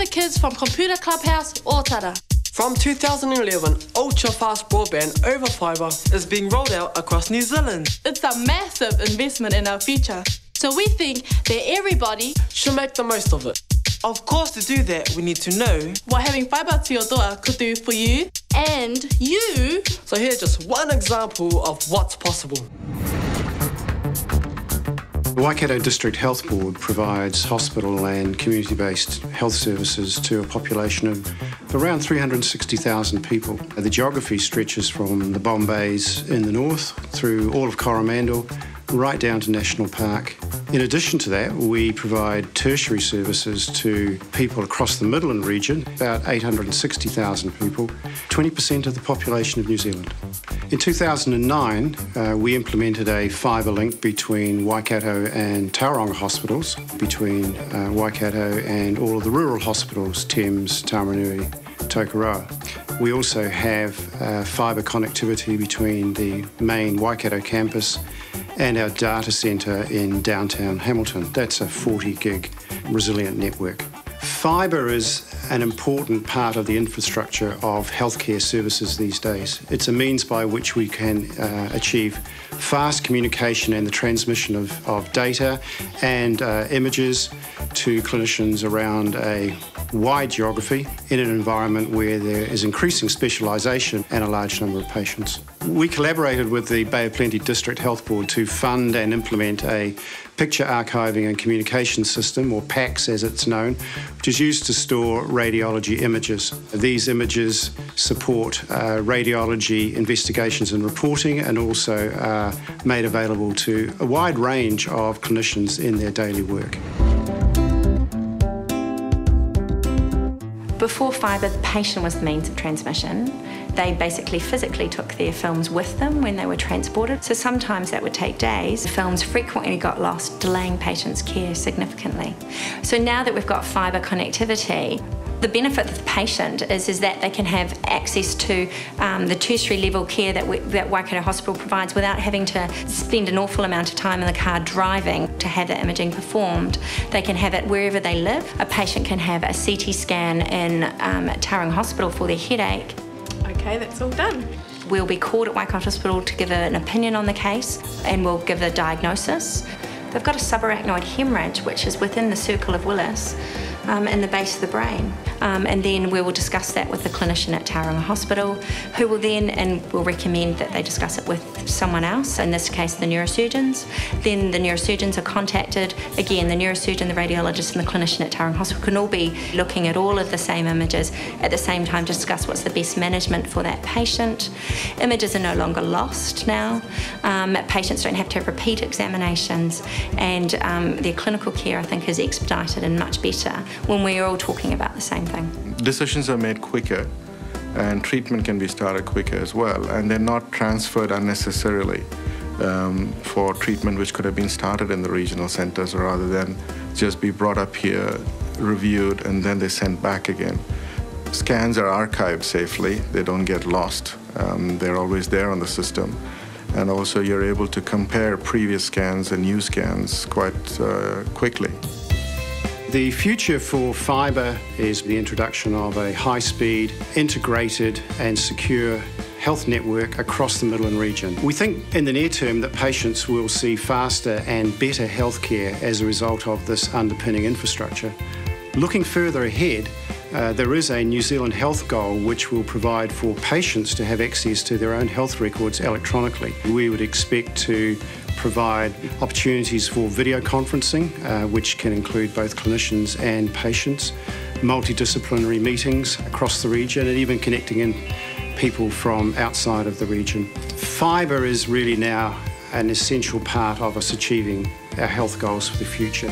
kids from Computer Clubhouse, Otara. From 2011, ultra-fast broadband over fibre is being rolled out across New Zealand. It's a massive investment in our future, so we think that everybody should make the most of it. Of course, to do that, we need to know what having fibre to your door could do for you and you. So here's just one example of what's possible. The Waikato District Health Board provides hospital and community-based health services to a population of around 360,000 people. The geography stretches from the Bombays in the north through all of Coromandel right down to National Park. In addition to that, we provide tertiary services to people across the Midland region, about 860,000 people, 20% of the population of New Zealand. In 2009, we implemented a fibre link between Waikato and Tauranga hospitals, between Waikato and all of the rural hospitals, Thames, Taumarunui, Tokoroa. We also have fibre connectivity between the main Waikato campus and our data centre in downtown Hamilton. That's a 40 gig resilient network. Fibre is an important part of the infrastructure of healthcare services these days. It's a means by which we can achieve fast communication and the transmission of data and images to clinicians around a wide geography in an environment where there is increasing specialisation and a large number of patients. We collaborated with the Bay of Plenty District Health Board to fund and implement a picture archiving and communication system, or PACS as it's known, which is used to store radiology images. These images support radiology investigations and reporting, and also are made available to a wide range of clinicians in their daily work. Before fibre, the patient was the means of transmission. They basically physically took their films with them when they were transported, so sometimes that would take days. The films frequently got lost, delaying patients' care significantly. So now that we've got fibre connectivity, the benefit of the patient is that they can have access to the tertiary level care that Waikato Hospital provides without having to spend an awful amount of time in the car driving to have the imaging performed. They can have it wherever they live. A patient can have a CT scan in Tauranga Hospital for their headache. Okay, that's all done. We'll be called at Waikato Hospital to give an opinion on the case, and we'll give a diagnosis. They've got a subarachnoid hemorrhage, which is within the circle of Willis, in the base of the brain. And then we will discuss that with the clinician at Tauranga Hospital, who will then, and will recommend that they discuss it with someone else, in this case the neurosurgeons. Then the neurosurgeons are contacted. Again, the neurosurgeon, the radiologist and the clinician at Tauranga Hospital can all be looking at all of the same images at the same time to discuss what's the best management for that patient. Images are no longer lost now. Patients don't have to have repeat examinations, and their clinical care, I think, is expedited and much better when we're all talking about the same thing. Decisions are made quicker, and treatment can be started quicker as well, and they're not transferred unnecessarily for treatment which could have been started in the regional centres, rather than just be brought up here, reviewed, and then they're sent back again. Scans are archived safely, they don't get lost, they're always there on the system. And also you're able to compare previous scans and new scans quite quickly. The future for fibre is the introduction of a high-speed, integrated and secure health network across the Midland region. We think in the near term that patients will see faster and better healthcare as a result of this underpinning infrastructure. Looking further ahead, there is a New Zealand Health goal which will provide for patients to have access to their own health records electronically. We would expect to provide opportunities for video conferencing, which can include both clinicians and patients, multidisciplinary meetings across the region, and even connecting in people from outside of the region. Fibre is really now an essential part of us achieving our health goals for the future.